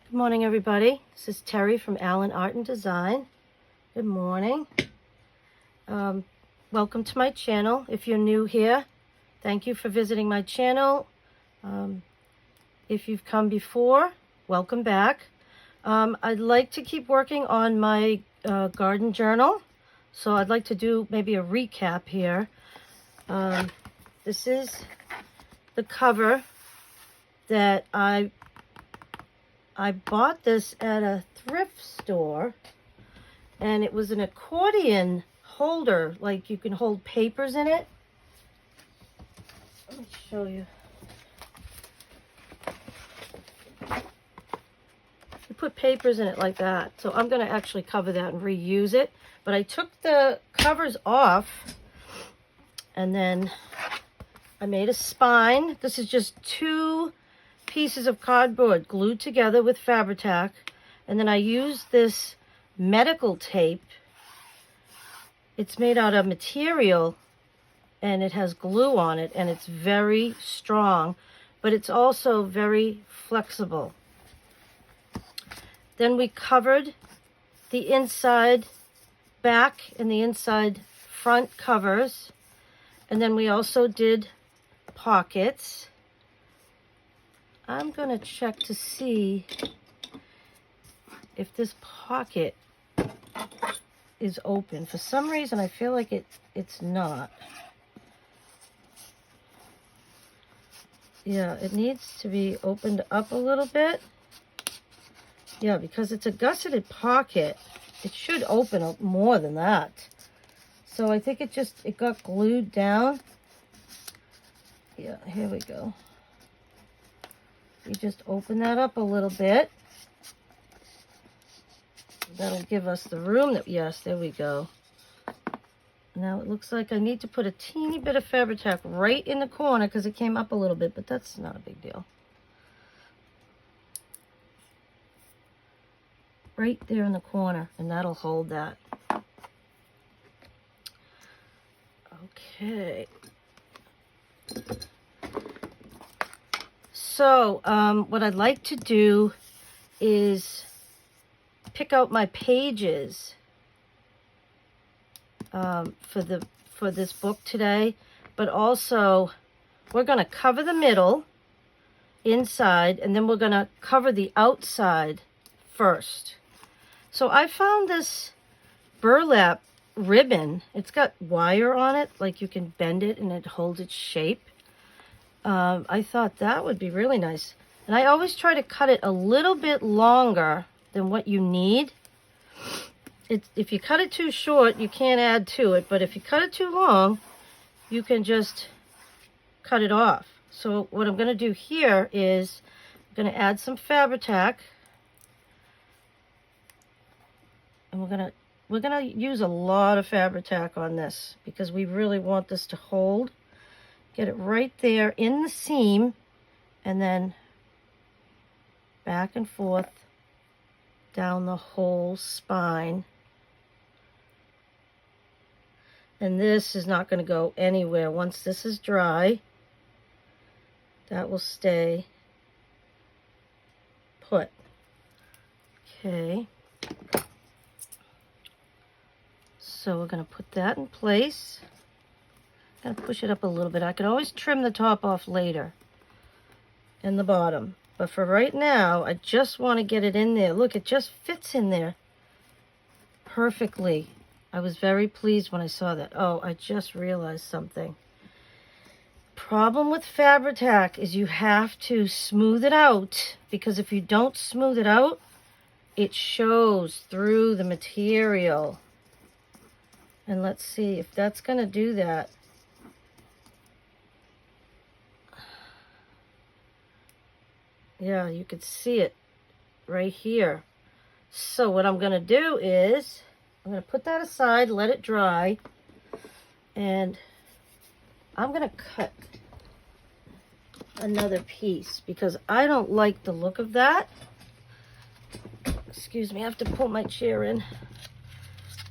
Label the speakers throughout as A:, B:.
A: Good morning, everybody. This is Terry from Allen Art and Design. Good morning. Welcome to my channel. If you're new here, thank you for visiting my channel. If you've come before, welcome back. I'd like to keep working on my garden journal, so I'd like to do maybe a recap here. This is the cover that I bought this at a thrift store, and it was an accordion holder, like you can hold papers in it. Let me show you. You put papers in it like that. So I'm going to actually cover that and reuse it. But I took the covers off, and then I made a spine. This is just 2 pieces of cardboard glued together with Fabri-Tac, and then I used this medical tape. It's made out of material and it has glue on it, and it's very strong, but it's also very flexible. Then we covered the inside back and the inside front covers, and then we also did pockets. I'm going to check to see if this pocket is open. For some reason, I feel like it's not. Yeah, it needs to be opened up a little bit. Yeah, because it's a gusseted pocket. It should open up more than that. So I think it got glued down. Yeah, here we go. You just open that up a little bit. That'll give us the room that, yes, there we go. Now it looks like I need to put a teeny bit of Fabri-Tac right in the corner because it came up a little bit, but that's not a big deal. Right there in the corner, and that'll hold that. Okay. So what I'd like to do is pick out my pages for this book today, but also we're going to cover the middle inside, and then we're going to cover the outside first. So I found this burlap ribbon. It's got wire on it, like you can bend it and it holds its shape. I thought that would be really nice. And I always try to cut it a little bit longer than what you need. If you cut it too short, you can't add to it. But if you cut it too long, you can just cut it off. So what I'm going to do here is I'm going to add some Fabri-Tac. And we're gonna use a lot of Fabri-Tac on this because we really want this to hold. Get it right there in the seam, and then back and forth down the whole spine. And this is not going to go anywhere. Once this is dry, that will stay put. Okay. So we're going to put that in place. I'm going to push it up a little bit. I could always trim the top off later and the bottom. But for right now, I just want to get it in there. Look, it just fits in there perfectly. I was very pleased when I saw that. Oh, I just realized something. Problem with Fabri-Tac is you have to smooth it out, because if you don't smooth it out, it shows through the material. And let's see if that's going to do that. Yeah, you could see it right here. So what I'm going to do is I'm going to put that aside, let it dry, and I'm going to cut another piece because I don't like the look of that. Excuse me, I have to pull my chair in.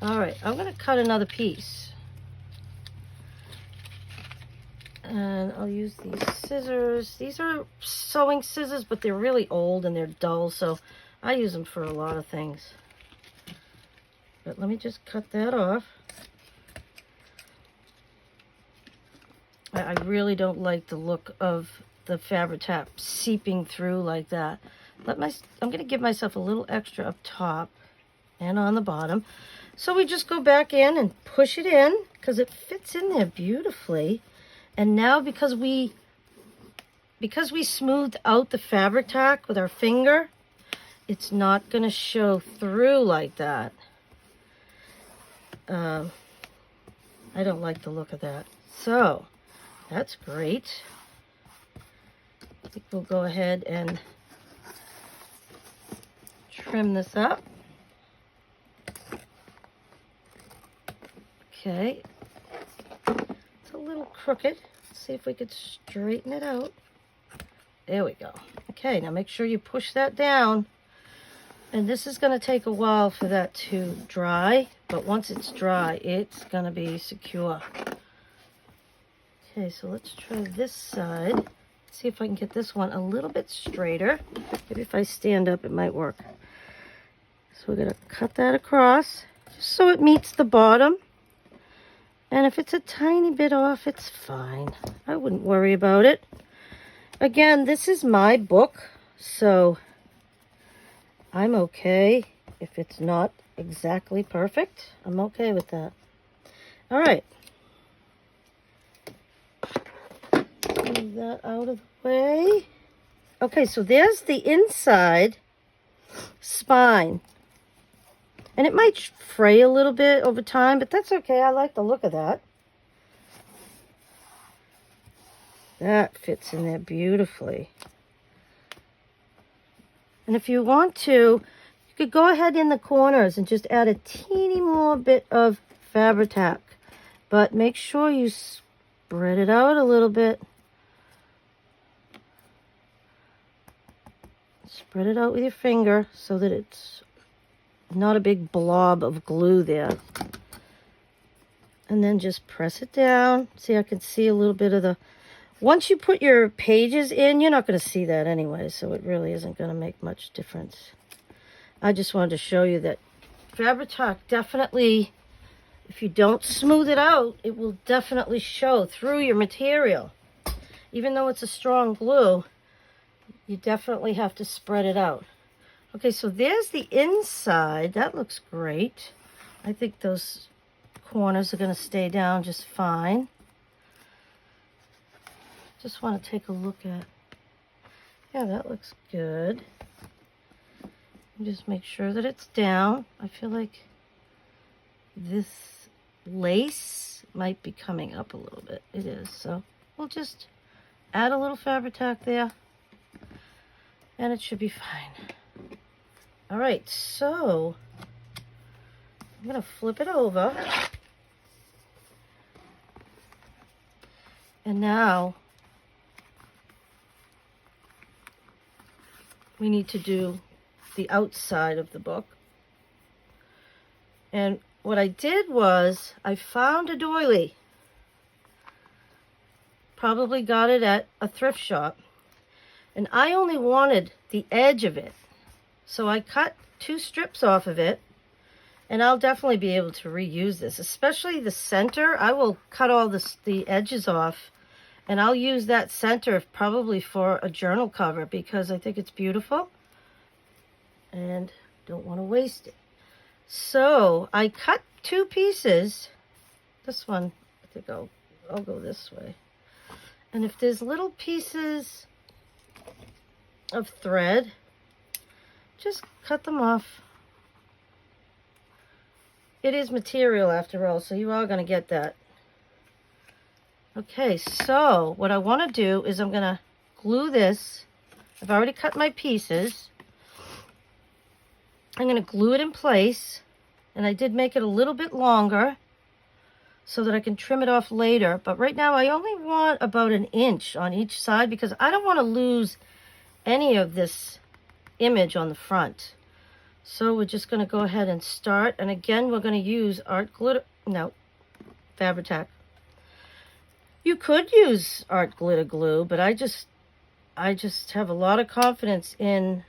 A: All right, I'm going to cut another piece. And I'll use these scissors. These are sewing scissors, but they're really old and they're dull, so I use them for a lot of things. But let me just cut that off. I really don't like the look of the Fabri-Tac seeping through like that. I'm going to give myself a little extra up top and on the bottom. So we just go back in and push it in because it fits in there beautifully. And now because we smoothed out the Fabri-Tac with our finger, it's not going to show through like that. I don't like the look of that. So that's great. I think we'll go ahead and trim this up. Okay. It's a little crooked. Let's see if we could straighten it out. There we go. Okay, now make sure you push that down. And this is going to take a while for that to dry, but once it's dry, it's going to be secure. Okay, so let's try this side. See if I can get this one a little bit straighter. Maybe if I stand up, it might work. So we're going to cut that across, just so it meets the bottom. And if it's a tiny bit off, it's fine. I wouldn't worry about it. Again, this is my book, so I'm okay if it's not exactly perfect. I'm okay with that. All right. Move that out of the way. Okay, so there's the inside spine. And it might fray a little bit over time, but that's okay. I like the look of that. That fits in there beautifully. And if you want to, you could go ahead in the corners and just add a teeny more bit of Fabri-Tac. But make sure you spread it out a little bit. Spread it out with your finger so that it's not a big blob of glue there. And then just press it down. See, I can see a little bit of the... Once you put your pages in, you're not going to see that anyway, so it really isn't going to make much difference. I just wanted to show you that Fabri-Tac definitely, if you don't smooth it out, it will definitely show through your material. Even though it's a strong glue, you definitely have to spread it out. Okay, so there's the inside. That looks great. I think those corners are going to stay down just fine. Just want to take a look at... Yeah, that looks good. Just make sure that it's down. I feel like this lace might be coming up a little bit. It is, so we'll just add a little Fabri-Tac there, and it should be fine. All right, so I'm going to flip it over. And now we need to do the outside of the book. And what I did was I found a doily. Probably got it at a thrift shop. And I only wanted the edge of it. So I cut 2 strips off of it, and I'll definitely be able to reuse this, especially the center. I will cut all the edges off, and I'll use that center probably for a journal cover because I think it's beautiful and don't want to waste it. So I cut 2 pieces. This one, I think I'll go this way. And if there's little pieces of thread, just cut them off. It is material after all, so you are going to get that. Okay, so what I want to do is I'm going to glue this. I've already cut my pieces. I'm going to glue it in place, and I did make it a little bit longer so that I can trim it off later. But right now I only want about 1 inch on each side because I don't want to lose any of this image on the front. So we're just going to go ahead and start, and again we're going to use Fabri-Tac. You could use art glitter glue, but I just have a lot of confidence in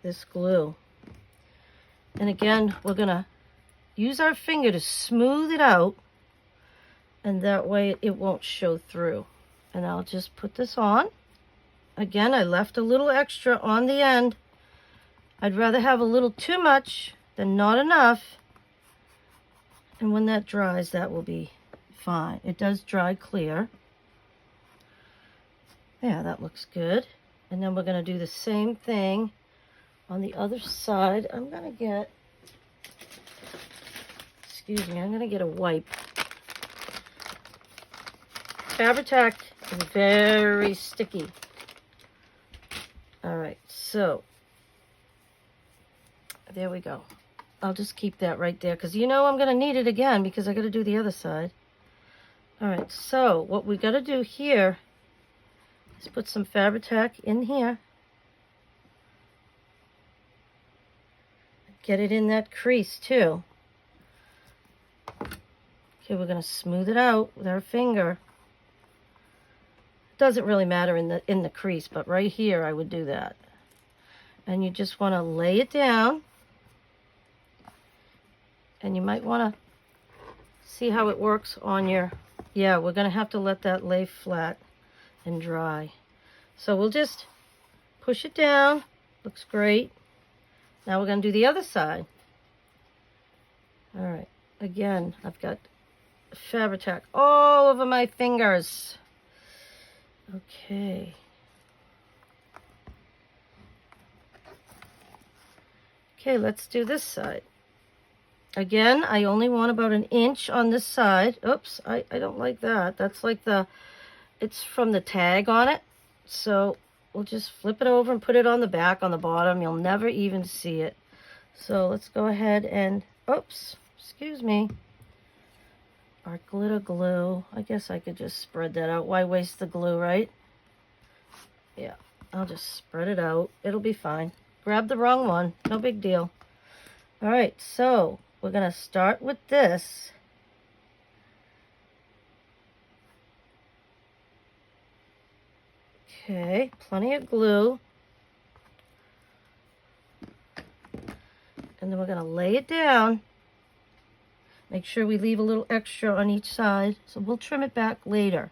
A: this glue. And again, we're gonna use our finger to smooth it out, and that way it won't show through. And I'll just put this on. Again, I left a little extra on the end. I'd rather have a little too much than not enough. And when that dries, that will be fine. It does dry clear. Yeah, that looks good. And then we're going to do the same thing on the other side. I'm going to get, excuse me, I'm going to get a wipe. Fabri-Tac is very sticky. All right, so there we go. I'll just keep that right there because you know I'm going to need it again because I got to do the other side. All right, so what we got to do here is put some Fabri-Tac in here. Get it in that crease too. Okay, we're going to smooth it out with our finger. Doesn't really matter in the crease, but right here I would do that. And you just want to lay it down. And you might want to see how it works on your, yeah, we're going to have to let that lay flat and dry. So we'll just push it down. Looks great. Now we're going to do the other side. All right. Again, I've got Fabri-Tac all over my fingers. Okay. Okay, let's do this side. Again, I only want about 1 inch on this side. Oops, I don't like that. That's like it's from the tag on it. So we'll just flip it over and put it on the back, on the bottom. You'll never even see it. So let's go ahead and, oops, excuse me. Our glitter glue. I guess I could just spread that out. Why waste the glue, right? Yeah, I'll just spread it out. It'll be fine. Grab the wrong one. No big deal. All right, so we're going to start with this. Okay, plenty of glue. And then we're going to lay it down. Make sure we leave a little extra on each side. So we'll trim it back later.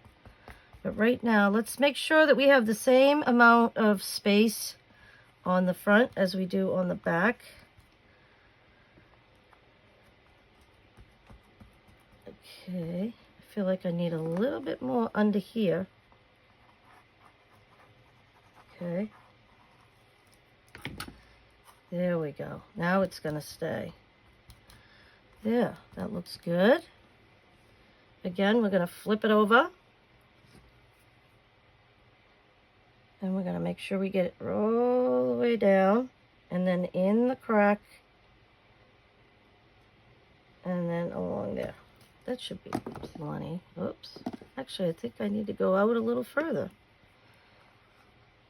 A: But right now, let's make sure that we have the same amount of space on the front as we do on the back. Okay, I feel like I need a little bit more under here. Okay. There we go. Now it's going to stay. There, that looks good. Again, we're going to flip it over. And we're going to make sure we get it all the way down. And then in the crack. And then along there. That should be plenty. Oops. Actually, I think I need to go out a little further.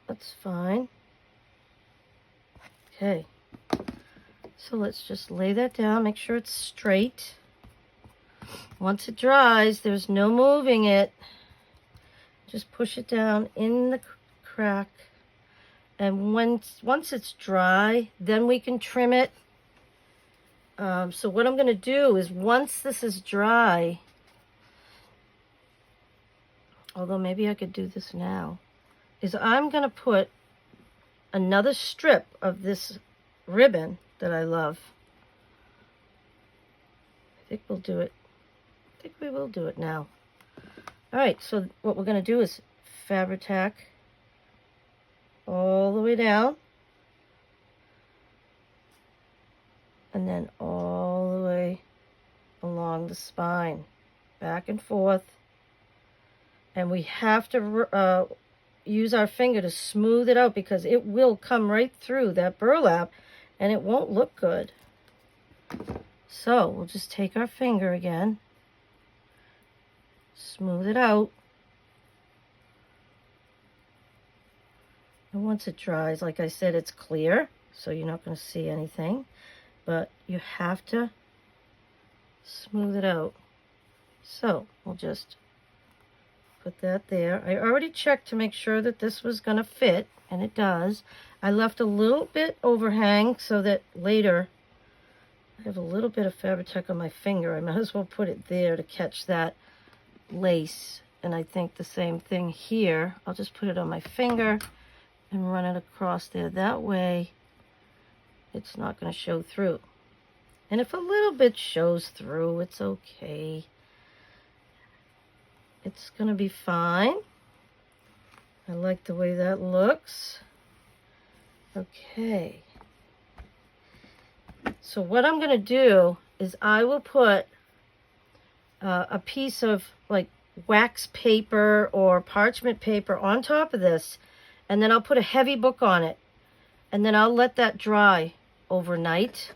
A: That's fine. Okay. So let's just lay that down. Make sure it's straight. Once it dries, there's no moving it. Just push it down in the crack. And once it's dry, then we can trim it. So what I'm going to do is once this is dry, although maybe I could do this now, is I'm going to put another strip of this ribbon that I love. I think we'll do it. I think we will do it now. All right, so what we're going to do is Fabri-Tac all the way down. And then all the way along the spine, back and forth. And we have to use our finger to smooth it out because it will come right through that burlap and it won't look good. So we'll just take our finger again, smooth it out. And once it dries, like I said, it's clear, so you're not going to see anything. But you have to smooth it out. So we'll just put that there. I already checked to make sure that this was going to fit, and it does. I left a little bit overhang so that later, I have a little bit of Fabri-Tac on my finger. I might as well put it there to catch that lace. And I think the same thing here. I'll just put it on my finger and run it across there. That way, it's not going to show through. And if a little bit shows through, it's okay. It's going to be fine. I like the way that looks. Okay. So what I'm going to do is I will put a piece of like wax paper or parchment paper on top of this, and then I'll put a heavy book on it, and then I'll let that dry overnight.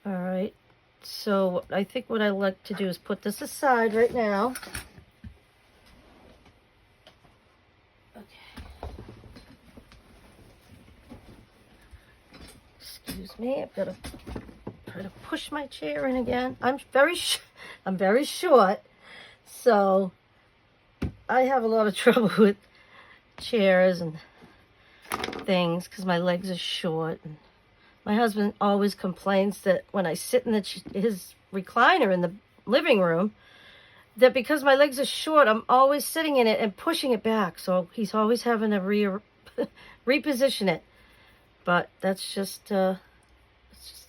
A: All right, so I think what I like to do is put this aside right now. Okay. Excuse me, I've got to try to push my chair in again. I'm very short, so I have a lot of trouble with chairs and things because my legs are short. And my husband always complains that when I sit in his recliner in the living room, that because my legs are short, I'm always sitting in it and pushing it back. So he's always having to reposition it. But that's just the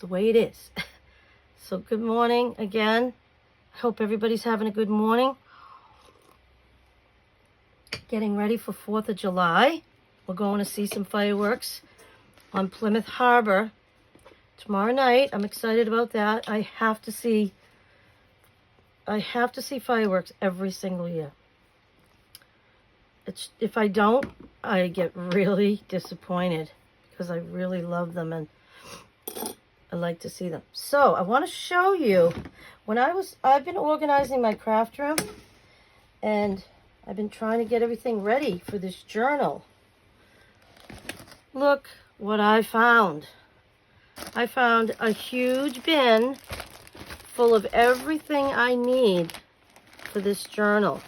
A: way it is. So good morning again. I hope everybody's having a good morning. Getting ready for 4th of July. We're going to see some fireworks on Plymouth Harbor tomorrow night. I'm excited about that. I have to see fireworks every single year. If I don't, I get really disappointed because I really love them and I like to see them. So I want to show you I've been organizing my craft room and I've been trying to get everything ready for this journal. Look what I found. I found a huge bin full of everything I need for this journal.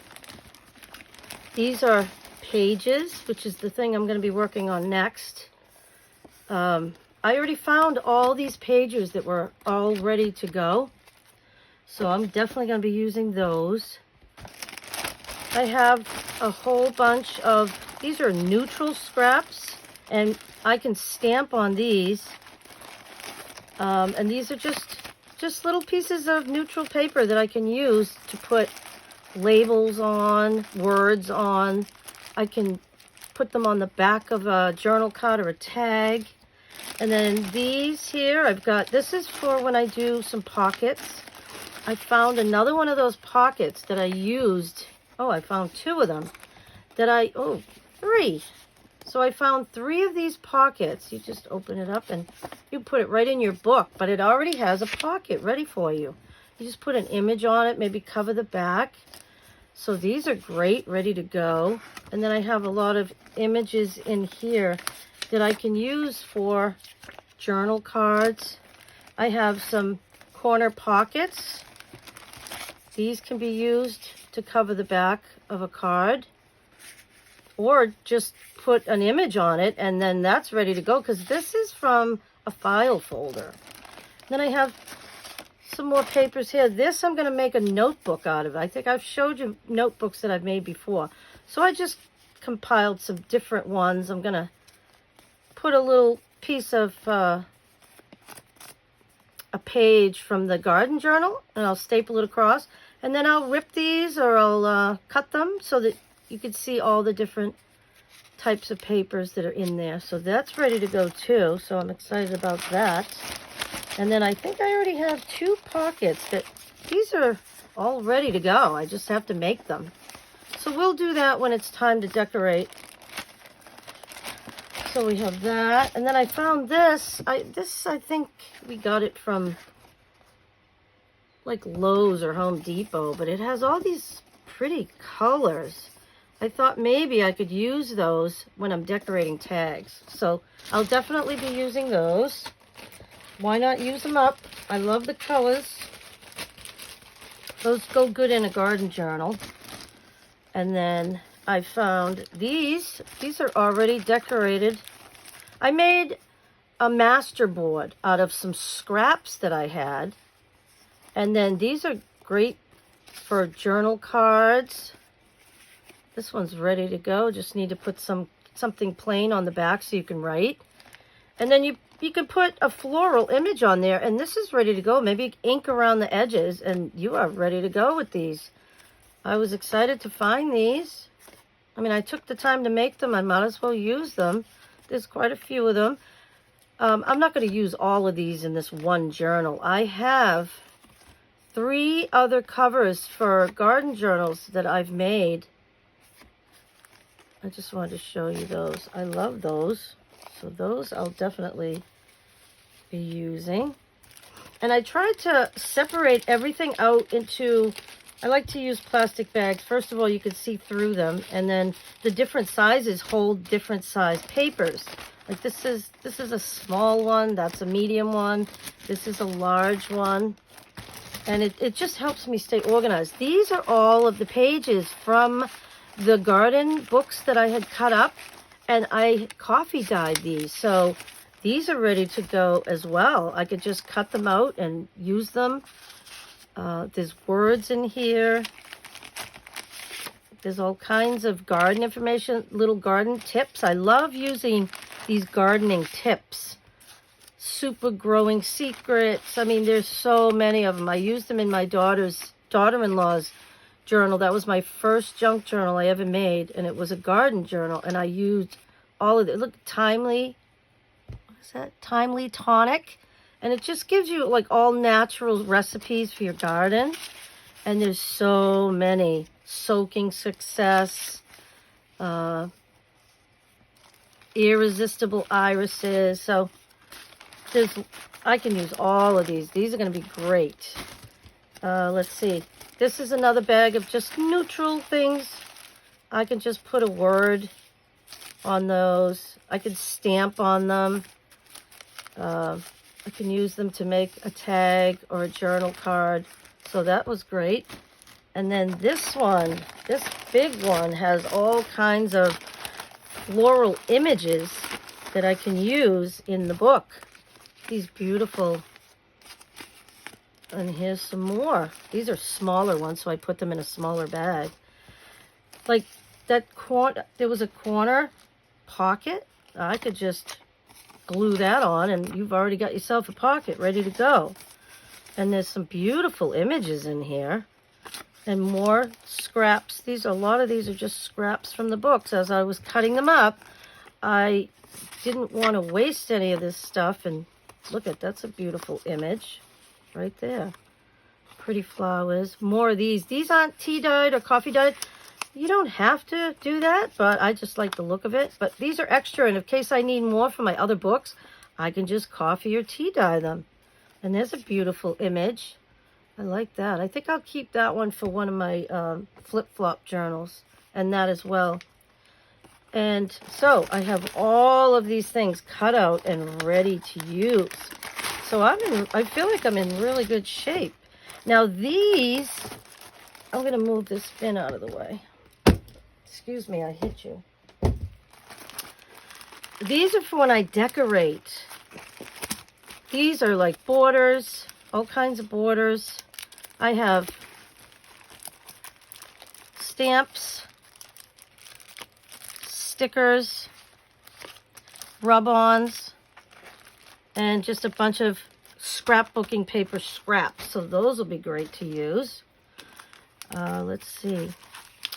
A: These are pages, which is the thing I'm going to be working on next. I already found all these pages that were all ready to go. So I'm definitely going to be using those. I have a whole bunch of, these are neutral scraps, and I can stamp on these. And these are just little pieces of neutral paper that I can use to put labels on, words on. I can put them on the back of a journal card or a tag. And then these here, this is for when I do some pockets. I found another one of those pockets that I used. Oh, I found 2 of them. 3. So I found 3 of these pockets. You just open it up and you put it right in your book, but it already has a pocket ready for you. You just put an image on it, maybe cover the back. So these are great, ready to go. And then I have a lot of images in here that I can use for journal cards. I have some corner pockets. These can be used to cover the back of a card, or just put an image on it and then that's ready to go because this is from a file folder. Then I have some more papers here. This I'm going to make a notebook out of. I think I've showed you notebooks that I've made before. So I just compiled some different ones. I'm going to put a little piece of a page from the garden journal and I'll staple it across, and then I'll rip these or I'll cut them so that you can see all the different types of papers that are in there. So that's ready to go too, so I'm excited about that. And then I think I already have 2 pockets these are all ready to go. I just have to make them. So we'll do that when it's time to decorate. So we have that, and then I found this. I think we got it from like Lowe's or Home Depot, but it has all these pretty colors. I thought maybe I could use those when I'm decorating tags. So I'll definitely be using those. Why not use them up? I love the colors. Those go good in a garden journal. And then I found these. These are already decorated. I made a master board out of some scraps that I had. And then these are great for journal cards. This one's ready to go. Just need to put something plain on the back so you can write. And then you can put a floral image on there, and this is ready to go. Maybe ink around the edges, and you are ready to go with these. I was excited to find these. I mean, I took the time to make them. I might as well use them. There's quite a few of them. I'm not going to use all of these in this one journal. I have 3 other covers for garden journals that I've made. I just wanted to show you those. I love those. So those I'll definitely be using. And I tried to separate everything out into, I like to use plastic bags. First of all, you can see through them. And then the different sizes hold different size papers. Like this is a small one. That's a medium one. This is a large one. And it just helps me stay organized. These are all of the pages from the garden books that I had cut up. And I coffee dyed these. So these are ready to go as well. I could just cut them out and use them. There's words in here. There's all kinds of garden information, little garden tips. I love using these gardening tips. Super growing secrets. I mean, there's so many of them. I used them in my daughter-in-law's journal. That was my first junk journal I ever made, and it was a garden journal, and I used all of it. Look, Timely, what is that? Timely Tonic, and it just gives you like all natural recipes for your garden, and there's so many. Soaking Success, Irresistible Irises. So I can use all of these. These are going to be great. Let's see. This is another bag of just neutral things. I can just put a word on those. I can stamp on them. I can use them to make a tag or a journal card. So that was great. And then this one, this big one, has all kinds of floral images that I can use in the book. These beautiful. And here's some more. These are smaller ones, so I put them in a smaller bag. Like that corner, there was a corner pocket. I could just glue that on, and you've already got yourself a pocket ready to go. And there's some beautiful images in here. And more scraps. A lot of these are just scraps from the books. As I was cutting them up, I didn't want to waste any of this stuff. And look at, that's a beautiful image right there. Pretty flowers. More of these. These aren't tea dyed or coffee dyed. You don't have to do that, but I just like the look of it. But these are extra, and in case I need more for my other books, I can just coffee or tea dye them. And there's a beautiful image. I like that. I think I'll keep that one for one of my flip-flop journals, and that as well. And so I have all of these things cut out and ready to use. So I feel like I'm in really good shape. Now these, I'm going to move this bin out of the way. Excuse me, I hit you. These are for when I decorate. These are like borders, all kinds of borders. I have stamps, stickers, rub-ons, and just a bunch of scrapbooking paper scraps. So those will be great to use. Let's see.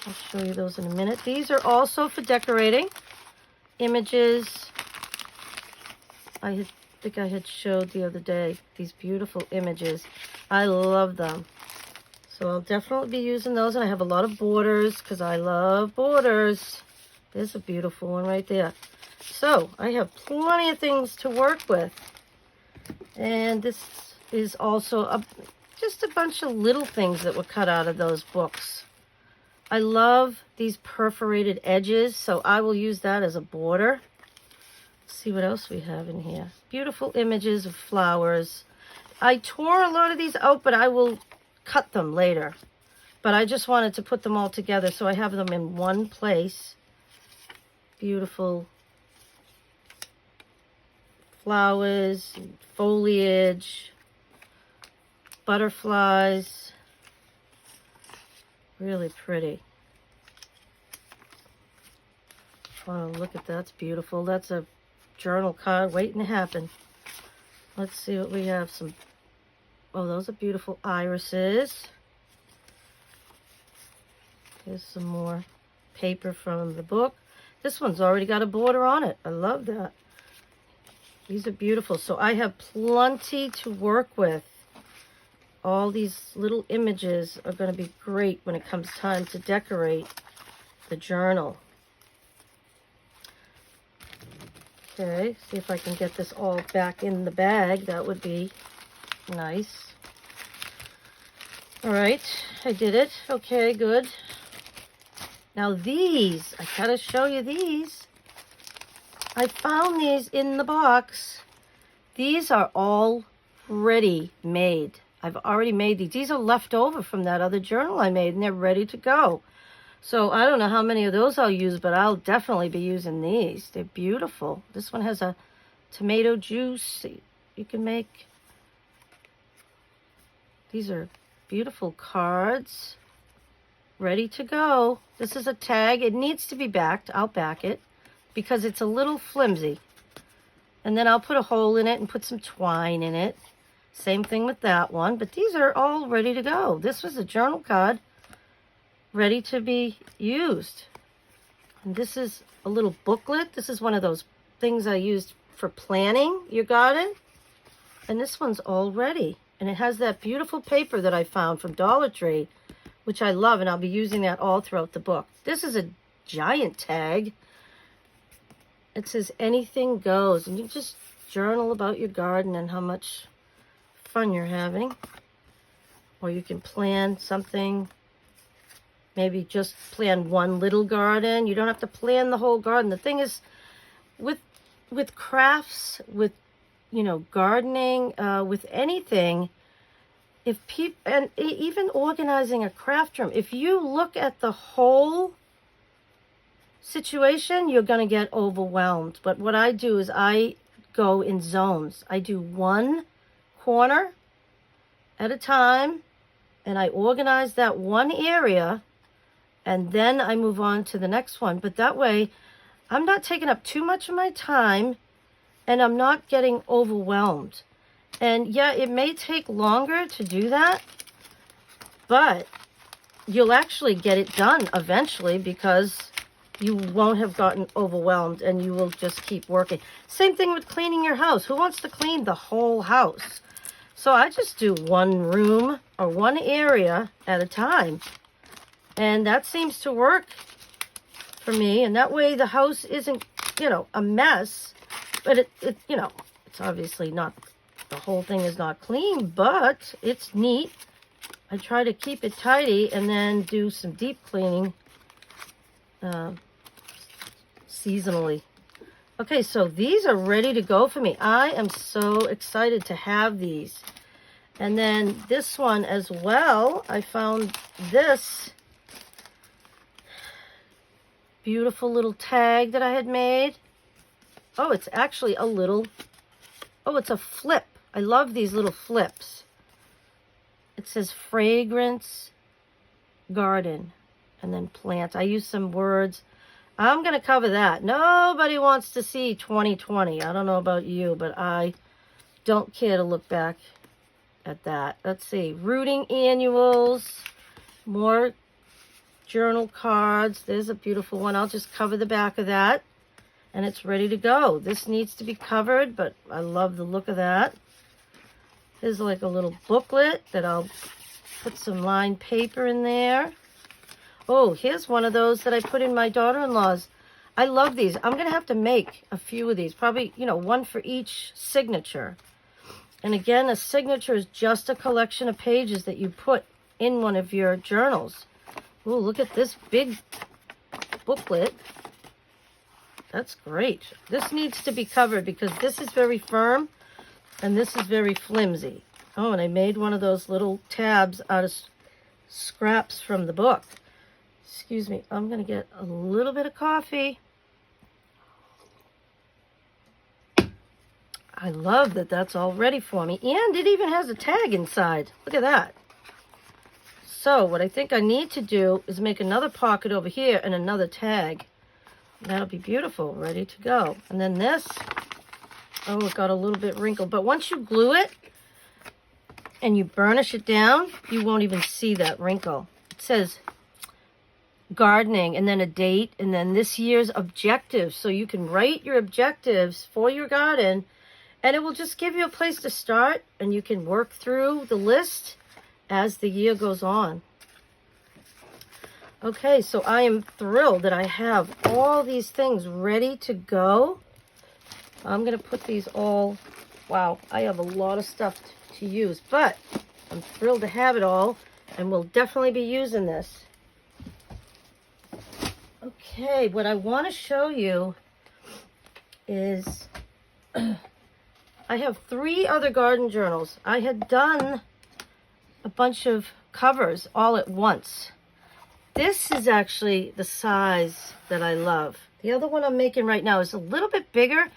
A: I'll show you those in a minute. These are also for decorating. Images. I think I had showed the other day these beautiful images. I love them. So I'll definitely be using those. And I have a lot of borders because I love borders. There's a beautiful one right there. So I have plenty of things to work with. And this is also just a bunch of little things that were cut out of those books. I love these perforated edges, so I will use that as a border. Let's see what else we have in here. Beautiful images of flowers. I tore a lot of these out, but I will cut them later. But I just wanted to put them all together so I have them in one place. Beautiful flowers, foliage, butterflies. Really pretty. Oh, look at that. That's beautiful. That's a journal card waiting to happen. Let's see what we have. Oh, those are beautiful irises. Here's some more paper from the book. This one's already got a border on it. I love that. These are beautiful. So I have plenty to work with. All these little images are going to be great when it comes time to decorate the journal. Okay, see if I can get this all back in the bag. That would be nice. All right, I did it. Okay, good. Now these, I gotta show you these. I found these in the box. These are all ready made. I've already made these. These are left over from that other journal I made, and they're ready to go. So I don't know how many of those I'll use, but I'll definitely be using these. They're beautiful. This one has a tomato juice you can make. These are beautiful cards. Ready to go. This is a tag. It needs to be backed. I'll back it because it's a little flimsy. And then I'll put a hole in it and put some twine in it. Same thing with that one. But these are all ready to go. This was a journal card ready to be used. And this is a little booklet. This is one of those things I used for planning your garden. And this one's all ready. And it has that beautiful paper that I found from Dollar Tree, which I love, and I'll be using that all throughout the book. This is a giant tag. It says anything goes, and you just journal about your garden and how much fun you're having. Or you can plan something, maybe just plan one little garden. You don't have to plan the whole garden. The thing is, with crafts, with, you know, gardening, with anything, if people, and even organizing a craft room, if you look at the whole situation, you're going to get overwhelmed. But what I do is I go in zones. I do one corner at a time, and I organize that one area, and then I move on to the next one. But that way, I'm not taking up too much of my time, and I'm not getting overwhelmed. And yeah, it may take longer to do that, but you'll actually get it done eventually because you won't have gotten overwhelmed and you will just keep working. Same thing with cleaning your house. Who wants to clean the whole house? So I just do one room or one area at a time. And that seems to work for me. And that way the house isn't, you know, a mess. But it you know, it's obviously not, the whole thing is not clean, but it's neat. I try to keep it tidy and then do some deep cleaning seasonally. Okay, so these are ready to go for me. I am so excited to have these. And then this one as well, I found this beautiful little tag that I had made. Oh, it's actually a little, oh, it's a flip. I love these little flips. It says fragrance garden and then plant. I use some words. I'm going to cover that. Nobody wants to see 2020. I don't know about you, but I don't care to look back at that. Let's see. Rooting annuals. More journal cards. There's a beautiful one. I'll just cover the back of that. And it's ready to go. This needs to be covered, but I love the look of that. There's like a little booklet that I'll put some lined paper in there. Oh, here's one of those that I put in my daughter-in-law's. I love these. I'm going to have to make a few of these. Probably, you know, one for each signature. And again, a signature is just a collection of pages that you put in one of your journals. Oh, look at this big booklet. That's great. This needs to be covered because this is very firm and this is very flimsy. Oh, and I made one of those little tabs out of scraps from the book. Excuse me, I'm going to get a little bit of coffee. I love that that's all ready for me. And it even has a tag inside. Look at that. So what I think I need to do is make another pocket over here and another tag. That'll be beautiful, ready to go. And then this, oh, it got a little bit wrinkled. But once you glue it and you burnish it down, you won't even see that wrinkle. It says gardening and then a date and then this year's objectives. So you can write your objectives for your garden and it will just give you a place to start and you can work through the list as the year goes on. Okay, so I am thrilled that I have all these things ready to go. I'm going to put these all, wow, I have a lot of stuff to use, but I'm thrilled to have it all and we'll definitely be using this. Okay, what I want to show you is I have 3 other garden journals. I had done a bunch of covers all at once. This is actually the size that I love. The other one I'm making right now is a little bit bigger.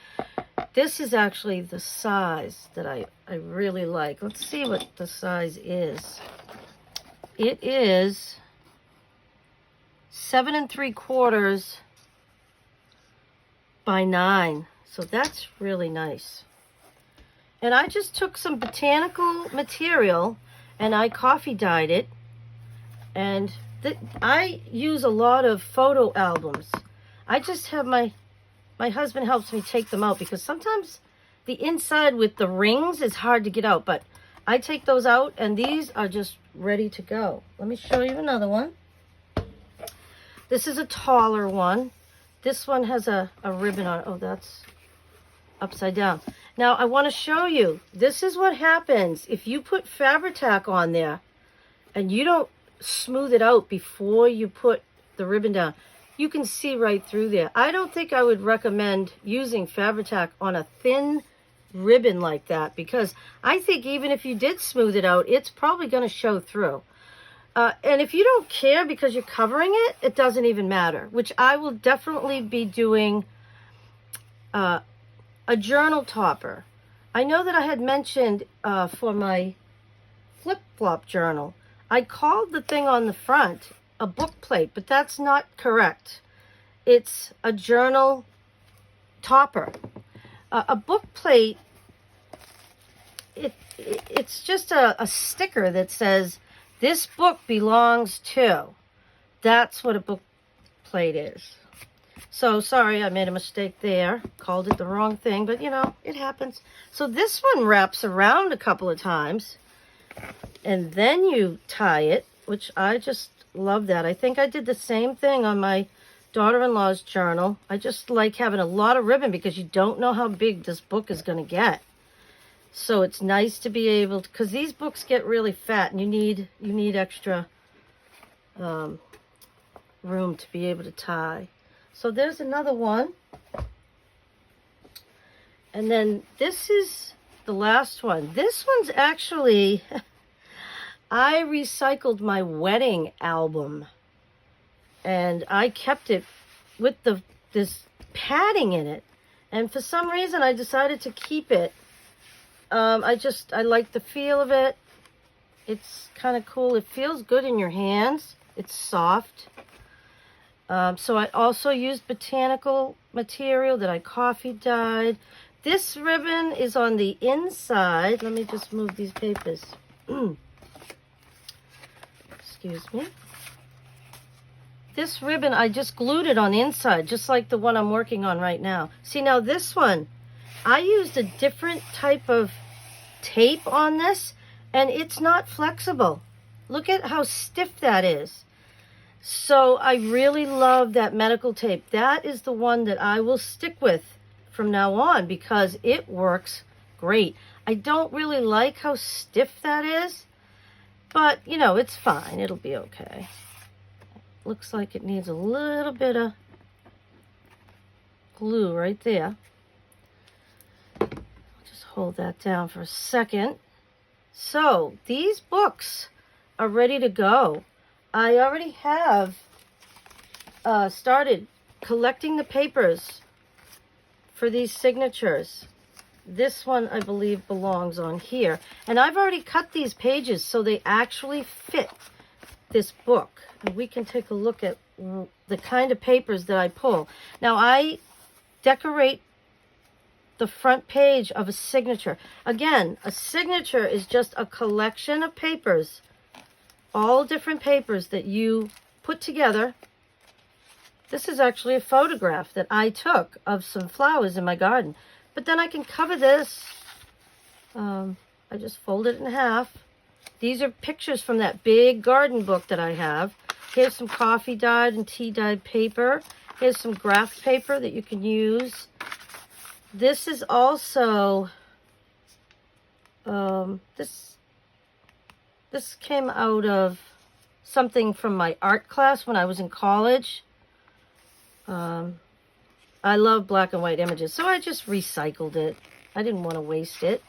A: This is actually the size that I really like. Let's see what the size is. It is 7 3/4 by 9. So that's really nice. And I just took some botanical material and I coffee dyed it. And I use a lot of photo albums. I just have my husband helps me take them out because sometimes the inside with the rings is hard to get out. But I take those out and these are just ready to go. Let me show you another one. This is a taller one. This one has a ribbon on it. Oh, that's upside down. Now, I want to show you. This is what happens if you put Fabri-Tac on there and you don't smooth it out before you put the ribbon down. You can see right through there. I don't think I would recommend using Fabri-Tac on a thin ribbon like that because I think even if you did smooth it out, it's probably going to show through. And if you don't care because you're covering it, it doesn't even matter, which I will definitely be doing a journal topper. I know that I had mentioned for my flip-flop journal, I called the thing on the front a book plate, but that's not correct. It's a journal topper. A book plate, it's just a sticker that says, this book belongs to. That's what a book plate is. So, sorry, I made a mistake there. Called it the wrong thing, but, you know, it happens. So this one wraps around a couple of times, and then you tie it, which I just love that. I think I did the same thing on my daughter-in-law's journal. I just like having a lot of ribbon because you don't know how big this book is going to get. So it's nice to be able to, because these books get really fat and you need extra room to be able to tie. So there's another one. And then this is the last one. This one's actually, I recycled my wedding album and I kept it with this padding in it. And for some reason I decided to keep it. I like the feel of it. It's kind of cool. It feels good in your hands. It's soft. So I also used botanical material that I coffee dyed. This ribbon is on the inside. Let me just move these papers. Excuse me. This ribbon, I just glued it on the inside, just like the one I'm working on right now. See, now this one, I used a different type of tape on this, and it's not flexible. Look at how stiff that is. So I really love that medical tape. That is the one that I will stick with from now on because it works great. I don't really like how stiff that is, but, you know, it's fine. It'll be okay. Looks like it needs a little bit of glue right there. Hold that down for a second. So these books are ready to go. I already have started collecting the papers for these signatures. This one, I believe, belongs on here. And I've already cut these pages so they actually fit this book. And we can take a look at the kind of papers that I pull. Now, I decorate the front page of a signature. Again, a signature is just a collection of papers, all different papers that you put together. This is actually a photograph that I took of some flowers in my garden. But then I can cover this. I just fold it in half. These are pictures from that big garden book that I have. Here's some coffee dyed and tea dyed paper. Here's some graph paper that you can use. This is also, this came out of something from my art class when I was in college. I love black and white images, so I just recycled it. I didn't want to waste it.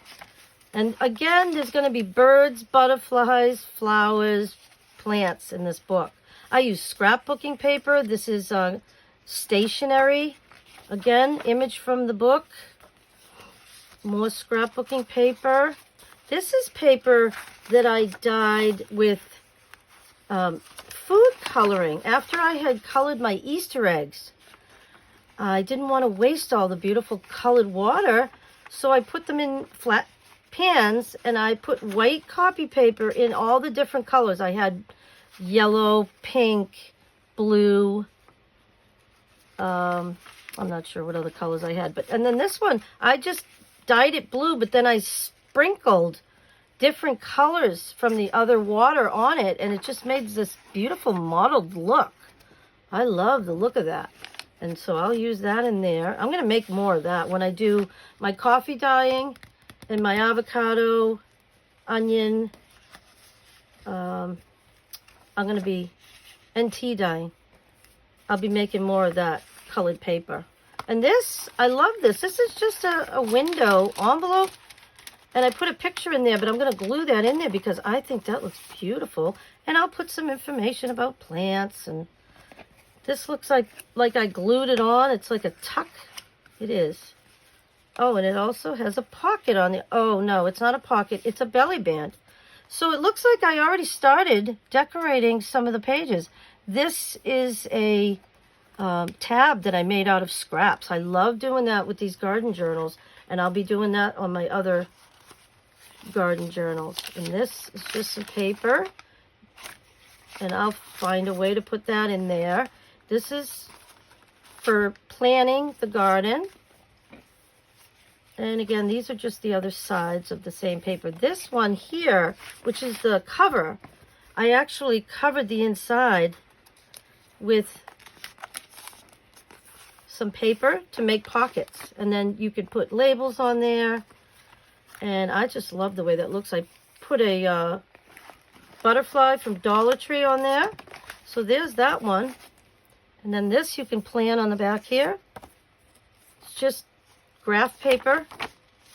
A: And again, there's going to be birds, butterflies, flowers, plants in this book. I use scrapbooking paper. This is stationery. Again, image from the book. More scrapbooking paper. This is paper that I dyed with food coloring. After I had colored my Easter eggs, I didn't want to waste all the beautiful colored water, so I put them in flat pans and I put white copy paper in all the different colors. I had yellow, pink, blue, I'm not sure what other colors I had, and then this one, I just dyed it blue, but then I sprinkled different colors from the other water on it, and it just made this beautiful mottled look. I love the look of that. And so I'll use that in there. I'm going to make more of that when I do my coffee dyeing and my avocado, onion. I'm going to be, and tea dyeing. I'll be making more of that colored paper. And this, I love this. This is just a window envelope. And I put a picture in there, but I'm going to glue that in there because I think that looks beautiful. And I'll put some information about plants. And this looks like I glued it on. It's like a tuck. It is. Oh, and it also has a pocket on it. Oh, no, it's not a pocket. It's a belly band. So it looks like I already started decorating some of the pages. This is a tab that I made out of scraps. I love doing that with these garden journals. And I'll be doing that on my other garden journals. And this is just some paper. And I'll find a way to put that in there. This is for planting the garden. And again, these are just the other sides of the same paper. This one here, which is the cover, I actually covered the inside with some paper to make pockets. And then you could put labels on there. And I just love the way that looks. I put a butterfly from Dollar Tree on there. So there's that one. And then this you can plan on the back here. It's just graph paper.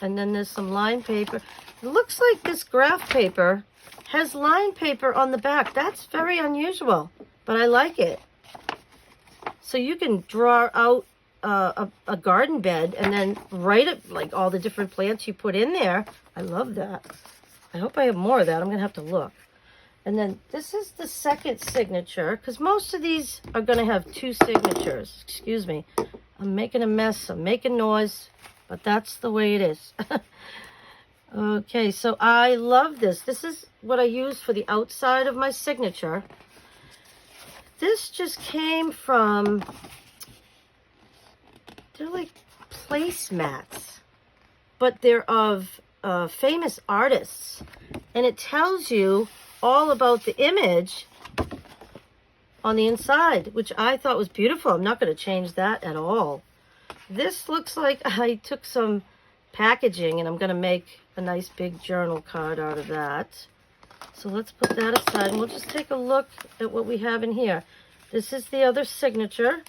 A: And then there's some line paper. It looks like this graph paper has line paper on the back. That's very unusual, but I like it. So you can draw out a garden bed and then write it like all the different plants you put in there. I love that. I hope I have more of that. I'm going to have to look. And then this is the second signature, because most of these are going to have two signatures. Excuse me. I'm making a mess. I'm making noise, but that's the way it is. Okay, so I love this. This is what I use for the outside of my signature. This just came from, they're like placemats, but they're of famous artists. And it tells you all about the image on the inside, which I thought was beautiful. I'm not going to change that at all. This looks like I took some packaging and I'm going to make a nice big journal card out of that. So let's put that aside and we'll just take a look at what we have in here. This is the other signature.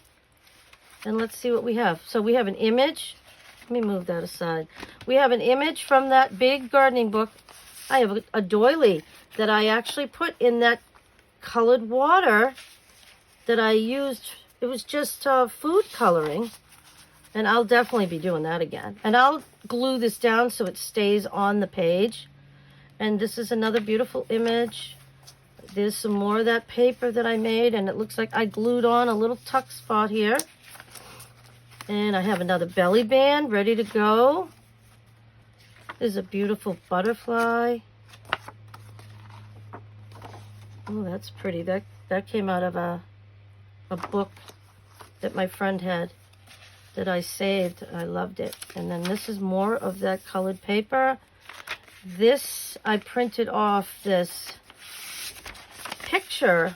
A: And let's see what we have. So we have an image. Let me move that aside. We have an image from that big gardening book. I have a doily that I actually put in that colored water that I used. It was just food coloring. And I'll definitely be doing that again. And I'll glue this down so it stays on the page. And this is another beautiful image. There's some more of that paper that I made, and it looks like I glued on a little tuck spot here. And I have another belly band ready to go. There's a beautiful butterfly. Oh, that's pretty. That came out of a book that my friend had that I saved. I loved it. And then this is more of that colored paper. This, I printed off this picture,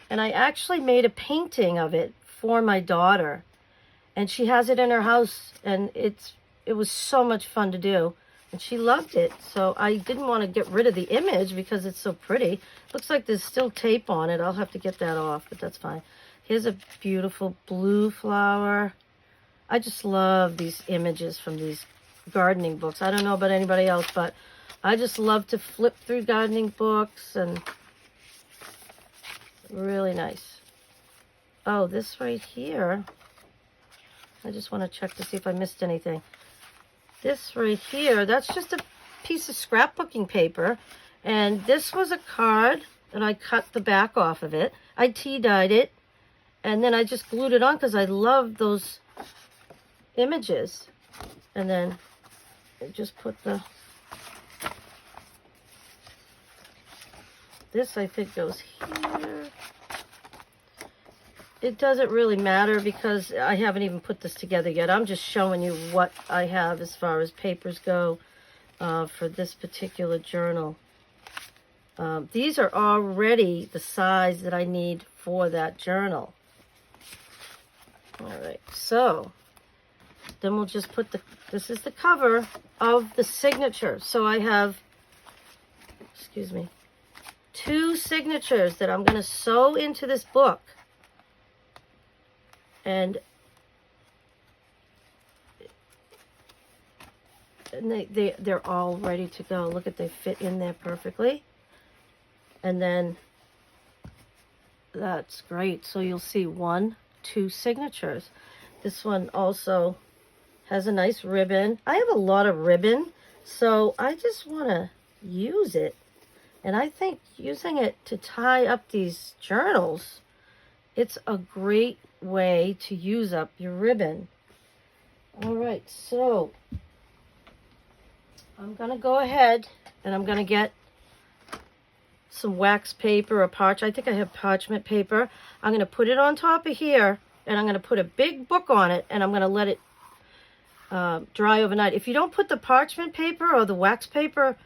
A: and I actually made a painting of it for my daughter. And she has it in her house, and it was so much fun to do. And she loved it. So I didn't want to get rid of the image because it's so pretty. Looks like there's still tape on it. I'll have to get that off, but that's fine. Here's a beautiful blue flower. I just love these images from these gardening books. I don't know about anybody else, but I just love to flip through gardening books, and really nice. Oh, this right here. I just want to check to see if I missed anything. This right here, that's just a piece of scrapbooking paper. And this was a card, and I cut the back off of it. I tea-dyed it, and then I just glued it on because I love those images. And then I just put this, I think, goes here. It doesn't really matter because I haven't even put this together yet. I'm just showing you what I have as far as papers go for this particular journal. These are already the size that I need for that journal. All right, so then we'll just put this is the cover of the signature. So I have, excuse me, 2 signatures that I'm going to sew into this book. And they're all ready to go. Look at, they fit in there perfectly. And then that's great. So you'll see 1, 2 signatures. This one also has a nice ribbon. I have a lot of ribbon, so I just want to use it. And I think using it to tie up these journals, it's a great way to use up your ribbon. All right, so I'm going to go ahead and I'm going to get some wax paper or parchment. I think I have parchment paper. I'm going to put it on top of here, and I'm going to put a big book on it, and I'm going to let it dry overnight. If you don't put the parchment paper or the wax paper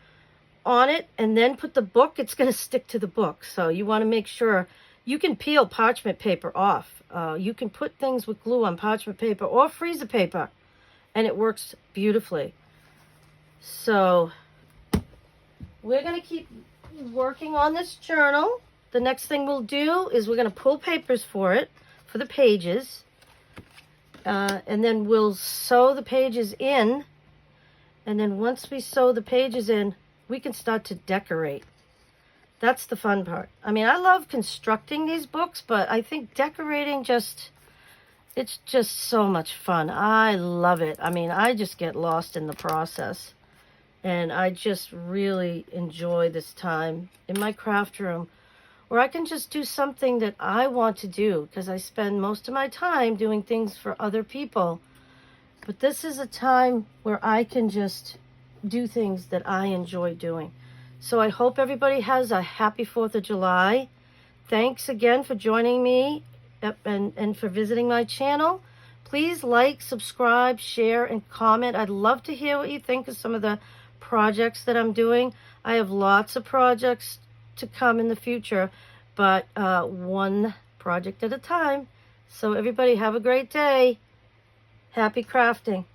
A: on it and then put the book, it's going to stick to the book. So you want to make sure you can peel parchment paper off. You can put things with glue on parchment paper or freezer paper, and it works beautifully. So we're going to keep working on this journal. The next thing we'll do is we're going to pull papers for it, for the pages. And then we'll sew the pages in. And then once we sew the pages in, we can start to decorate. That's the fun part. I mean, I love constructing these books, but I think decorating it's just so much fun. I love it. I mean, I just get lost in the process. And I just really enjoy this time in my craft room where I can just do something that I want to do, because I spend most of my time doing things for other people. But this is a time where I can just do things that I enjoy doing. So I hope everybody has a happy 4th of July. Thanks again for joining me and for visiting my channel. Please like, subscribe, share, and comment. I'd love to hear what you think of some of the projects that I'm doing. I have lots of projects to come in the future, but one project at a time. So everybody have a great day. Happy crafting.